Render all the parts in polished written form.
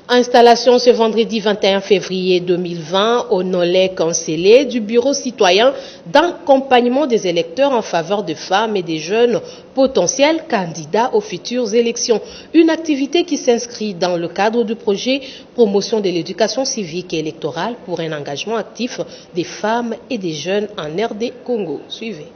Installation ce vendredi 21 février 2020 au Nolais cancellé du bureau citoyen d'accompagnement des électeurs en faveur de femmes et des jeunes potentiels candidats aux futures élections. Une activité qui s'inscrit dans le cadre du projet promotion de l'éducation civique et électorale pour un engagement actif des femmes et des jeunes en RD Congo. Suivez.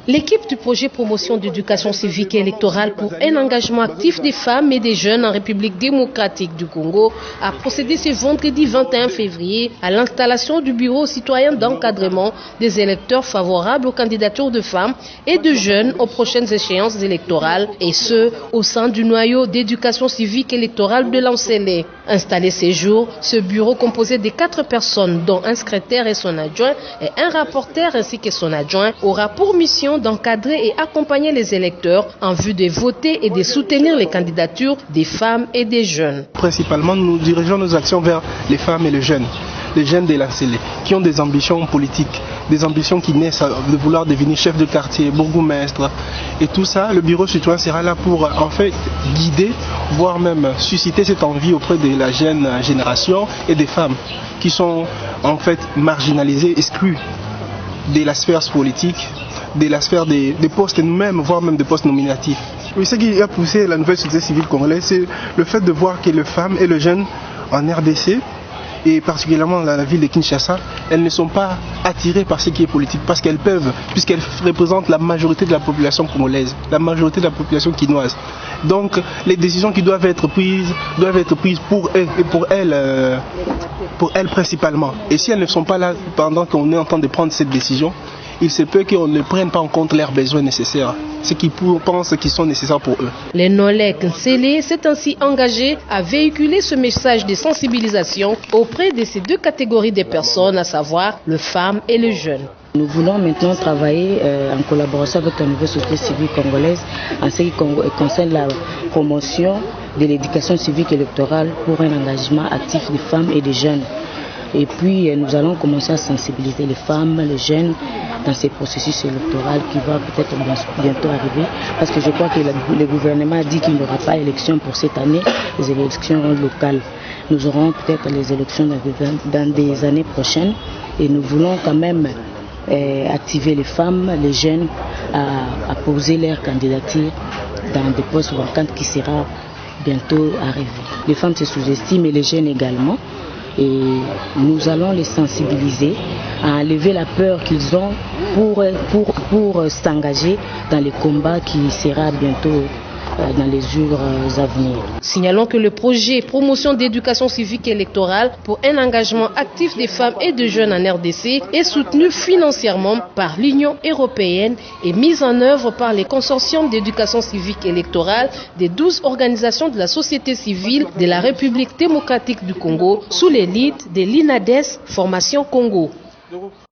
L'équipe du projet promotion d'éducation civique et électorale pour un engagement actif des femmes et des jeunes en République démocratique du Congo a procédé ce vendredi 21 février à l'installation du bureau citoyen d'encadrement des électeurs favorables aux candidatures de femmes et de jeunes aux prochaines échéances électorales, et ce, au sein du noyau d'éducation civique et électorale de l'Ancelé. Installé ces jours, ce bureau composé de 4 personnes, dont un secrétaire et son adjoint et un rapporteur ainsi que son adjoint, aura pour mission d'encadrer et accompagner les électeurs en vue de voter et de soutenir les candidatures des femmes et des jeunes. Principalement, nous dirigeons nos actions vers les femmes et les jeunes de l'Ancelé, qui ont des ambitions politiques, des ambitions qui naissent de vouloir devenir chef de quartier, bourgmestre. Et tout ça, le bureau citoyen sera là pour en fait guider, voire même susciter cette envie auprès de la jeune génération et des femmes qui sont en fait marginalisées, exclues de la sphère politique, de la sphère des postes nous-mêmes, voire même des postes nominatifs. Oui, ce qui a poussé la nouvelle société civile congolaise, c'est le fait de voir que les femmes et les jeunes en RDC, et particulièrement dans la ville de Kinshasa, elles ne sont pas attirées par ce qui est politique, parce qu'elles peuvent, puisqu'elles représentent la majorité de la population congolaise, la majorité de la population quinoise. Donc les décisions qui doivent être prises pour elles et pour elles principalement. Et si elles ne sont pas là pendant qu'on est en train de prendre cette décision, il se peut qu'on ne prenne pas en compte leurs besoins nécessaires, ce qu'ils pensent qu'ils sont nécessaires pour eux. Le Nolais cancellé s'est ainsi engagé à véhiculer ce message de sensibilisation auprès de ces deux catégories de personnes, à savoir les femmes et les jeunes. Nous voulons maintenant travailler en collaboration avec la nouvelle société civile congolaise en ce qui concerne la promotion de l'éducation civique électorale pour un engagement actif des femmes et des jeunes. Et puis nous allons commencer à sensibiliser les femmes, les jeunes dans ces processus électoraux qui va peut-être bientôt arriver, parce que je crois que le gouvernement a dit qu'il n'y aura pas d'élection pour cette année, les élections locales. Nous aurons peut-être les élections dans des années prochaines, et nous voulons quand même activer les femmes, les jeunes à poser leur candidature dans des postes vacants qui sera bientôt arrivé. Les femmes se sous-estiment et les jeunes également. Et nous allons les sensibiliser à enlever la peur qu'ils ont pour s'engager dans les combats qui sera bientôt dans les jours à venir. Signalons que le projet promotion d'éducation civique et électorale pour un engagement actif des femmes et des jeunes en RDC est soutenu financièrement par l'Union européenne et mis en œuvre par les consortiums d'éducation civique et électorale des 12 organisations de la société civile de la République démocratique du Congo sous l'élite de l'INADES Formation Congo.